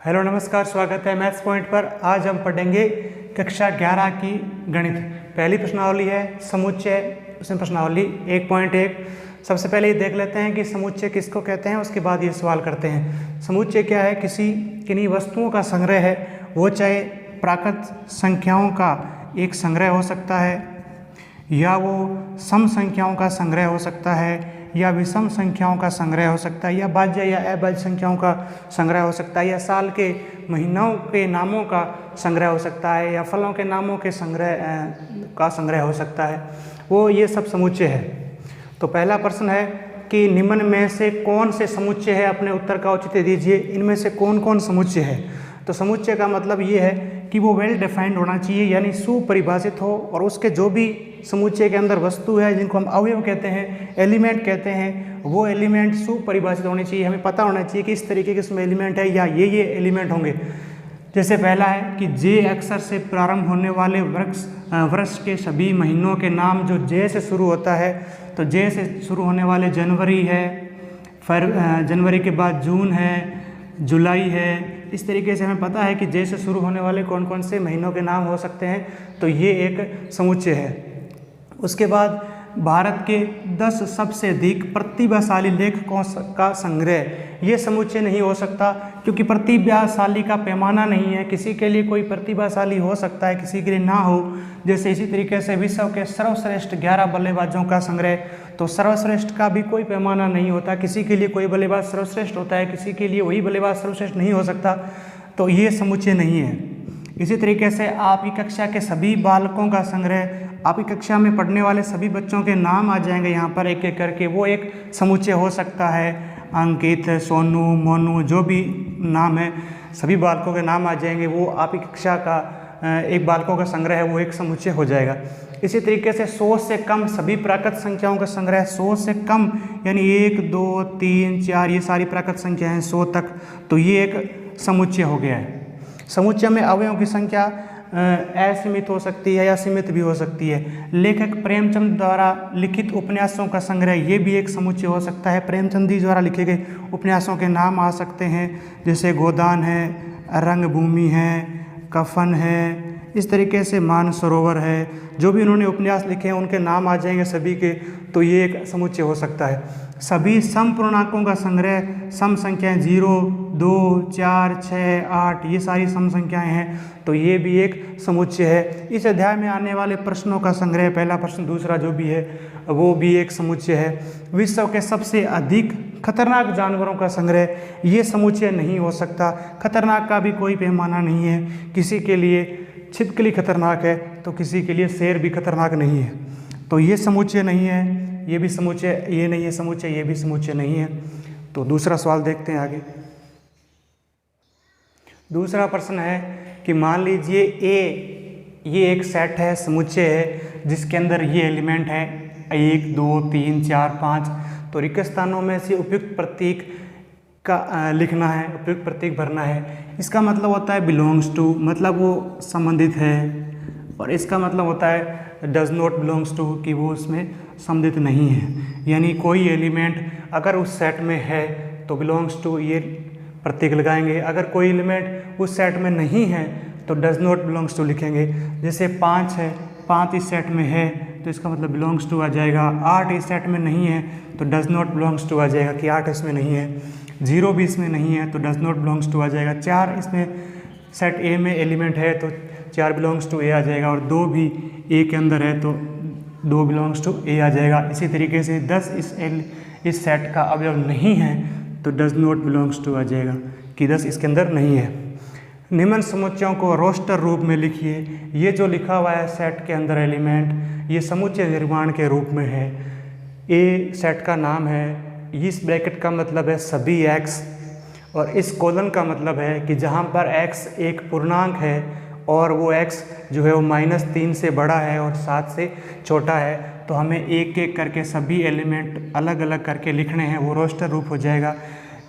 Hello नमस्कार, स्वागत है मैथ्स पॉइंट पर। आज हम पढ़ेंगे कक्षा 11 की गणित। पहली प्रश्नावली है समुच्चय, उसमें प्रश्नावली 1.1। सबसे पहले ये देख लेते हैं कि समुच्चय किसको कहते हैं, उसके बाद ये सवाल करते हैं। समुच्चय क्या है? किन्हीं वस्तुओं का संग्रह है। वो चाहे प्राकृत संख्याओं का एक संग्रह हो सकता है, या वो सम संख्याओं का संग्रह हो सकता है, या विषम संख्याओं का संग्रह हो सकता है, या भाज्य या अभाज्य संख्याओं का संग्रह हो सकता है, या साल के महीनों के नामों का संग्रह हो सकता है, या फलों के नामों के संग्रह हो सकता है। वो ये सब समुच्चय है। तो पहला प्रश्न है कि निम्न में से कौन से समुच्चय है? अपने उत्तर का औचित्य दीजिए। इनमें से कौन कौन समुच्चय है? तो समुच्चय का मतलब ये है कि वो वेल डिफाइंड होना चाहिए, यानी सुपरिभाषित हो, और उसके जो भी समुच्चय के अंदर वस्तु है, जिनको हम अवयव कहते हैं, एलिमेंट कहते हैं, वो एलिमेंट सुपरिभाषित होने चाहिए। हमें पता होना चाहिए कि इस तरीके के इसमें एलिमेंट है या ये एलिमेंट होंगे। जैसे पहला है कि जे अक्षर से प्रारंभ होने वाले वर्ष के सभी महीनों के नाम जो जे से शुरू होता है, तो जे से शुरू होने वाले जनवरी है, फिर जनवरी के बाद जून है, जुलाई है। इस तरीके से हमें पता है कि जे से शुरू होने वाले कौन कौन से महीनों के नाम हो सकते हैं। तो ये एक समुच्चय है। उसके बाद भारत के 10 सबसे अधिक प्रतिभाशाली लेखकों का संग्रह, ये समुच्चय नहीं हो सकता, क्योंकि प्रतिभाशाली का पैमाना नहीं है। किसी के लिए कोई प्रतिभाशाली हो सकता है, किसी के लिए ना हो। जैसे इसी तरीके से विश्व के सर्वश्रेष्ठ 11 बल्लेबाजों का संग्रह, तो सर्वश्रेष्ठ का भी कोई पैमाना नहीं होता। किसी के लिए कोई बल्लेबाज सर्वश्रेष्ठ होता है, किसी के लिए वही बल्लेबाज सर्वश्रेष्ठ नहीं हो सकता। तो ये समुच्चय नहीं है। इसी तरीके से आपकी कक्षा के सभी बालकों का संग्रह, आपकी कक्षा में पढ़ने वाले सभी बच्चों के नाम आ जाएंगे यहाँ पर एक एक करके, वो एक समुच्चय हो सकता है। अंकित, सोनू, मोनू, जो भी नाम है, सभी बालकों के नाम आ जाएंगे। वो आपकी कक्षा का एक बालकों का संग्रह है, वो एक समुच्चय हो जाएगा। इसी तरीके से 100 से कम सभी प्राकृत संख्याओं का संग्रह, 100 से कम यानी 1, 2, 3, 4, ये सारी प्राकृत संख्याएँ 100 तक, तो ये एक समुच्चय हो गया है। समुच्चय में अवयवों की संख्या असीमित हो सकती है या सीमित भी हो सकती है। लेखक प्रेमचंद द्वारा लिखित उपन्यासों का संग्रह, ये भी एक समुच्चय हो सकता है। प्रेमचंद जी द्वारा लिखे गए उपन्यासों के नाम आ सकते हैं, जैसे गोदान है, रंगभूमि है, कफन है, इस तरीके से मानसरोवर है। जो भी उन्होंने उपन्यास लिखे हैं उनके नाम आ जाएंगे सभी के, तो ये एक समुच्चय हो सकता है। सभी सम पूर्णांकों का संग्रह, सम संख्याएं 0, 2, 4, 6, 8, ये सारी सम संख्याएं हैं, तो ये भी एक समुच्चय है। इस अध्याय में आने वाले प्रश्नों का संग्रह, पहला प्रश्न, दूसरा जो भी है वो भी एक समुच्चय है। विश्व के सबसे अधिक खतरनाक जानवरों का संग्रह, ये समुच्चय नहीं हो सकता। खतरनाक का भी कोई पैमाना नहीं है। किसी के लिए छिपकली खतरनाक है, तो किसी के लिए शेर भी खतरनाक नहीं है। तो ये समुच्चय नहीं है, ये भी समुच्चय, ये नहीं है समुच्चय, ये भी समुच्चय नहीं है। तो दूसरा सवाल देखते हैं आगे। दूसरा प्रश्न है कि मान लीजिए ये एक सेट है, समुच्चय है, जिसके अंदर ये एलिमेंट है 1, 2, 3, 4, 5। तो रिक्त स्थानों में से उपयुक्त प्रतीक का लिखना है, उपयुक्त प्रतीक भरना है। इसका मतलब होता है बिलोंग्स टू, मतलब वो संबंधित है, और इसका मतलब होता है डज नॉट बिलोंग्स टू, कि वो उसमें संबंधित नहीं है। यानी कोई एलिमेंट अगर उस सेट में है तो बिलोंग्स टू ये प्रतीक लगाएंगे। अगर कोई एलिमेंट उस सेट में नहीं है तो डज नॉट बिलोंग्स टू लिखेंगे। जैसे 5 है, 5 इस सेट में है तो इसका मतलब बिलोंग्स टू आ जाएगा। 8 इस सेट में नहीं है तो डज नॉट बिलोंग्स टू आ जाएगा कि 8 इसमें नहीं है। 0 भी इसमें नहीं है तो डज नॉट बिलोंग्स टू आ जाएगा। 4 इसमें सेट ए में एलिमेंट है तो 4 बिलोंग्स टू ए आ जाएगा, और 2 भी ए के अंदर है तो 2 बिलोंग्स टू ए आ जाएगा। इसी तरीके से 10 इस सेट का अवयव नहीं है तो डज नॉट बिलोंग्स टू आ जाएगा कि 10 इसके अंदर नहीं है। निम्न समुच्चयों को रोस्टर रूप में लिखिए। ये जो लिखा हुआ है सेट के अंदर एलिमेंट, ये समुच्चय निर्माण के रूप में है। ए सेट का नाम है, इस ब्रैकेट का मतलब है सभी x, और इस कोलन का मतलब है कि जहाँ पर x एक पूर्णांक है और वो x जो है वो -3 से बड़ा है और 7 से छोटा है, तो हमें एक एक करके सभी एलिमेंट अलग अलग करके लिखने हैं। वो रोस्टर रूप हो जाएगा।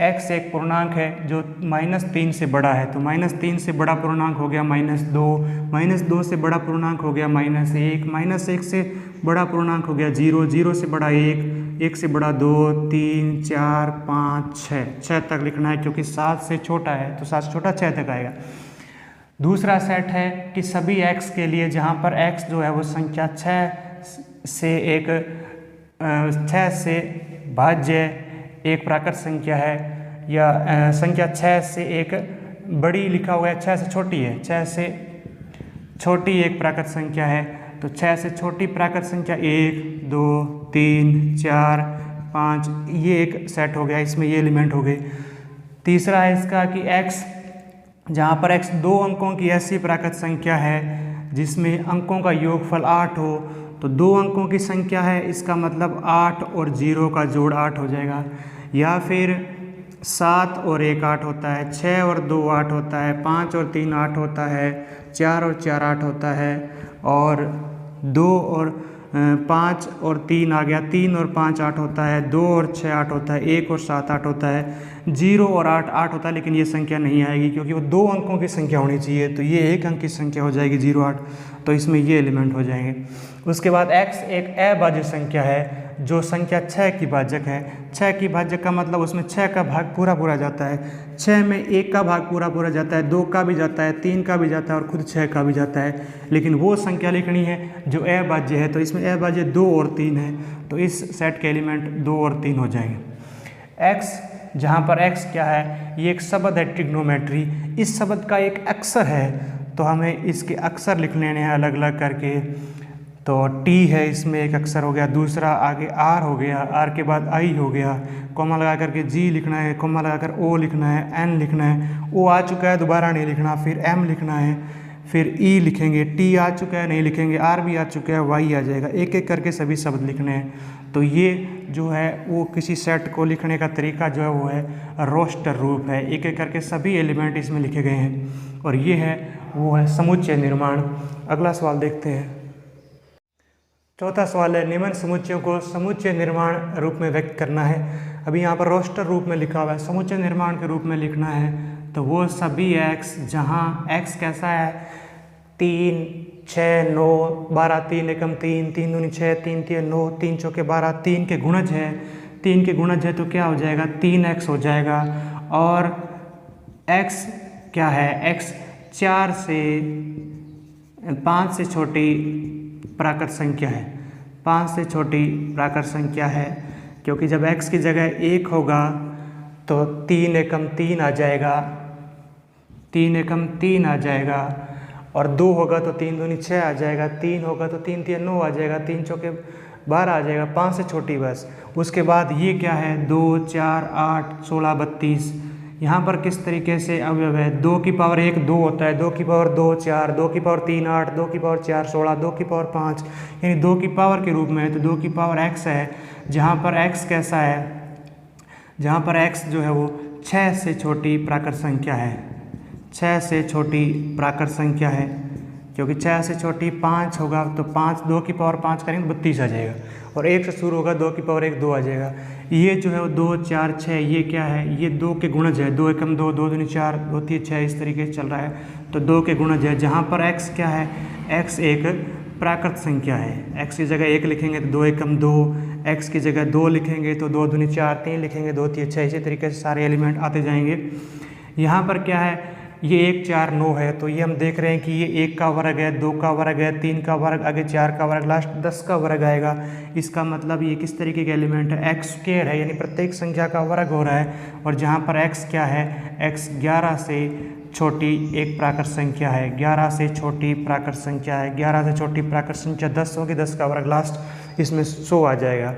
x एक पूर्णांक है जो -3 से बड़ा है, तो -3 से बड़ा पूर्णांक हो गया -2, -2 से बड़ा पूर्णांक हो गया -1, -1 से बड़ा पूर्णांक हो गया 0, 0 से बड़ा 1, 1 से बड़ा 2, 3, 4, 5, 6 तक लिखना है, क्योंकि 7 से छोटा है तो 7 से छोटा 6 तक आएगा। दूसरा सेट है कि सभी x के लिए जहाँ पर x जो है वो संख्या 6 से भाज्य एक प्राकृत संख्या है, या संख्या 6 से एक बड़ी लिखा हुआ है, 6 से छोटी है, 6 से छोटी एक प्राकृत संख्या है। तो 6 से छोटी प्राकृत संख्या 1, 2, 3, 4, 5, ये एक सेट हो गया, इसमें ये एलिमेंट हो गए। तीसरा है इसका कि x, जहाँ पर x 2 अंकों की ऐसी प्राकृत संख्या है जिसमें अंकों का योगफल 8 हो, तो 2 अंकों की संख्या है, इसका मतलब 8 और 0 का जोड़ 8 हो जाएगा। या फिर 7 और 1 8 होता है, 6 और 2 8 होता है, 5 और 3 8 होता है, 4 और 4 8 होता है, और 2 और 5 और 3 आ गया, 3 और 5 8 होता है, 2 और 6 8 होता है, 1 और 7 8 होता है, 0 और 8 8 होता है, लेकिन ये संख्या नहीं आएगी क्योंकि वो 2 अंकों की संख्या होनी चाहिए, तो ये 1 अंक की संख्या हो जाएगी 0 8, तो इसमें ये एलिमेंट हो जाएंगे। उसके बाद x एक अभाज्य संख्या है जो संख्या 6 की भाजक है। 6 की भाजक का मतलब उसमें 6 का भाग पूरा जाता है, 6 में 1 का भाग पूरा जाता है, 2 का भी जाता है, 3 का भी जाता है और खुद 6 का भी जाता है, लेकिन वो संख्या लिखनी है जो अभाज्य है। तो इसमें अभाज्य 2 और 3 है, तो इस सेट के एलिमेंट 2 और 3 हो जाएंगे। x, जहाँ पर x क्या है, ये एक शब्द है ट्रिग्नोमेट्री, इस शब्द का एक अक्षर है, तो हमें इसके अक्षर लिख लेने हैं अलग अलग करके। तो t है, इसमें एक अक्षर हो गया, दूसरा आगे r हो गया, r के बाद i हो गया, कॉमा लगा करके g लिखना है, कॉमा लगा कर o लिखना है, n लिखना है, o आ चुका है दोबारा नहीं लिखना, फिर m लिखना है, फिर e लिखेंगे, t आ चुका है नहीं लिखेंगे, r भी आ चुका है, y आ जाएगा, एक एक करके सभी शब्द लिखने हैं। तो ये जो है वो किसी सेट को लिखने का तरीका जो है वो है रोस्टर रूप है, एक एक करके सभी एलिमेंट इसमें लिखे गए हैं, और ये है वो है समुच्चय निर्माण। अगला सवाल देखते हैं। चौथा सवाल है, निम्न समुच्चयों को समुच्चय निर्माण रूप में व्यक्त करना है। अभी यहाँ पर रोस्टर रूप में लिखा हुआ है, समुच्चय निर्माण के रूप में लिखना है, तो वो सभी x जहाँ x कैसा है, 3, 6, 9, 12, 3 एकम 3, 3 दूनी 6, 3 तिये 9, 3 चौके 12, 3 के गुणज है, 3 के गुणज है तो क्या हो जाएगा, 3x हो जाएगा। और x क्या है, x 4 से 5 से छोटी प्राकृत संख्या है, 5 से छोटी प्राकृत संख्या है, क्योंकि जब x की जगह 1 होगा तो 3 एकम 3 आ जाएगा, 3 एकम 3 आ जाएगा, और 2 होगा तो 3 दूनी 6 आ जाएगा, 3 होगा तो 3 तिये 9 आ जाएगा, 3 चौके 12 आ जाएगा, 5 से छोटी बस। उसके बाद ये क्या है, 2, 4, 8, 16, 32। यहाँ पर किस तरीके से अवयव है, 2 की पावर 1 2 होता है, 2 की पावर 2 4, 2 की पावर 3 8, 2 की पावर 4 16, 2 की पावर 5, यानी 2 की पावर के रूप में है, तो 2 की पावर x है, जहाँ पर x कैसा है, जहाँ पर x जो है वो 6 से छोटी प्राकृत संख्या है, 6 से छोटी प्राकृत संख्या है, क्योंकि 6 से छोटी 5 होगा तो 5, 2 की पावर 5 करेंगे तो 32 आ जाएगा, और 1 से शुरू होगा, 2 की पावर 1 2 आ जाएगा। ये जो है वो 2 4 6, ये क्या है, ये 2 के गुणज है, 2 एकम 2, 2 दूनी 4, 2 तिये 6, इस तरीके से चल रहा है, तो 2 के गुणज है। जहाँ पर x क्या है, x एक प्राकृत संख्या है, x की जगह 1 लिखेंगे तो 2 एकम 2, x की जगह 2 लिखेंगे तो 2 दूनी 4, 3 लिखेंगे 2 तिये 6, इसी तरीके से सारे एलिमेंट आते जाएंगे। यहाँ पर क्या है, ये 1 4 9 है, तो ये हम देख रहे हैं कि ये 1 का वर्ग है, 2 का वर्ग है, 3 का वर्ग, आगे 4 का वर्ग, लास्ट 10 का वर्ग आएगा। इसका मतलब ये किस तरीके का एलिमेंट है, x स्क्वायर है, यानी प्रत्येक संख्या का वर्ग हो रहा है, और जहाँ पर x क्या है, x 11 से छोटी एक प्राकृत संख्या है, 11 से छोटी प्राकृत संख्या है, 11 से छोटी प्राकृत संख्या 10 होगी, 10 का वर्ग लास्ट इसमें 100 आ जाएगा।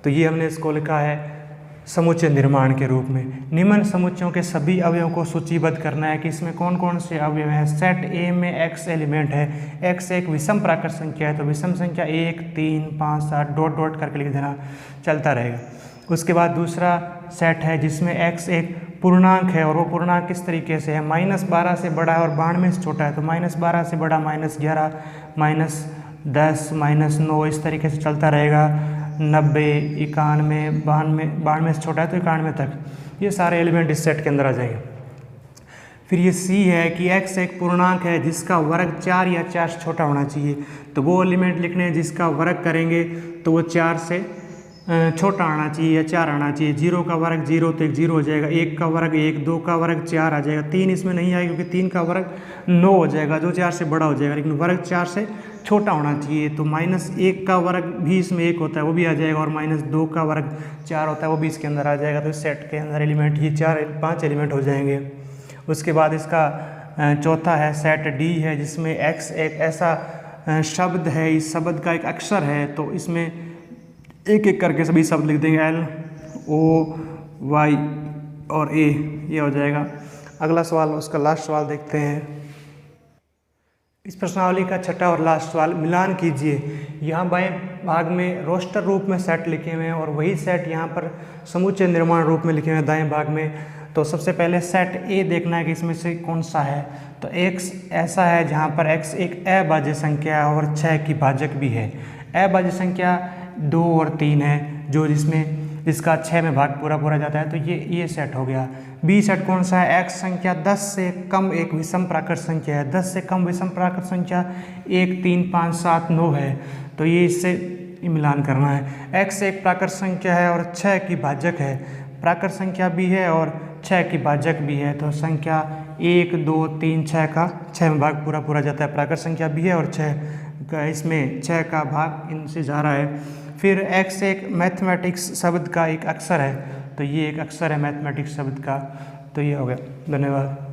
तो ये हमने इसको लिखा है समुच्चय निर्माण के रूप में। निम्न समुच्चयों के सभी अवयवों को सूचीबद्ध करना है कि इसमें कौन कौन से अवयव हैं। सेट ए में x एलिमेंट है, x एक विषम प्राकृत संख्या है, तो विषम संख्या 1 3 5 7 डॉट डॉट करके लिख देना, चलता रहेगा। उसके बाद दूसरा सेट है जिसमें x एक पूर्णांक है, और वो पूर्णांक किस तरीके से है, -12 से बड़ा है और 92 से छोटा है, तो -12 से बड़ा -11 -10 -9 इस तरीके से चलता रहेगा। 90 91 92 से छोटा है तो 91 तक, ये सारे एलिमेंट इस सेट के अंदर आ जाएंगे। फिर ये सी है कि x एक पूर्णांक है जिसका वर्ग 4 या 4 से छोटा होना चाहिए, तो वो एलिमेंट लिखने हैं जिसका वर्ग करेंगे तो वो 4 से छोटा आना चाहिए या 4 आना चाहिए। 0 का वर्ग 0 तो 1 0 हो जाएगा, 1 का वर्ग 1, 2 का वर्ग 4 आ जाएगा, 3 इसमें नहीं आएगा क्योंकि 3 का वर्ग 9 हो जाएगा जो 4 से बड़ा हो जाएगा, लेकिन वर्ग 4 से छोटा होना चाहिए। तो -1 का वर्ग भी इसमें 1 होता है वो भी आ जाएगा, और -2 का वर्ग 4 होता है वो भी इसके अंदर आ जाएगा। तो इस सेट के अंदर एलिमेंट ये 5 एलिमेंट हो जाएंगे। उसके बाद इसका चौथा है सेट डी है, जिसमें x एक ऐसा शब्द है, इस शब्द का एक अक्षर है, तो इसमें एक एक करके सभी शब्द लिख देंगे, L O Y और A, ये हो जाएगा। अगला सवाल, उसका लास्ट सवाल देखते हैं। इस प्रश्नावली का छठा और लास्ट सवाल, मिलान कीजिए। यहाँ बाएं भाग में रोस्टर रूप में सेट लिखे हुए हैं और वही सेट यहाँ पर समुच्चय निर्माण रूप में लिखे हुए हैं दाएं भाग में। तो सबसे पहले सेट ए देखना है कि इसमें से कौन सा है। तो x ऐसा है जहाँ पर x एक अभाज्य संख्या है और 6 की भाजक भी है। अभाज्य संख्या 2 और 3 है, जो जिसका 6 में भाग पूरा जाता है, तो ये सेट हो गया। बी सेट कौन सा है, x संख्या 10 से कम एक विषम प्राकृत संख्या है, 10 से कम विषम प्राकृत संख्या 1 3 5 7 9 है, तो ये इससे मिलान करना है। x एक प्राकृत संख्या है और 6 की भाजक है, प्राकृत संख्या भी है और 6 की भाजक भी है, तो संख्या 1 2 3 6 का 6 में भाग पूरा जाता है, प्राकृत संख्या भी है और 6 का, इसमें 6 का भाग इनसे जा रहा है। फिर x एक मैथमेटिक्स शब्द का एक अक्षर है, तो ये एक अक्षर है मैथमेटिक्स शब्द का, तो ये हो गया। धन्यवाद।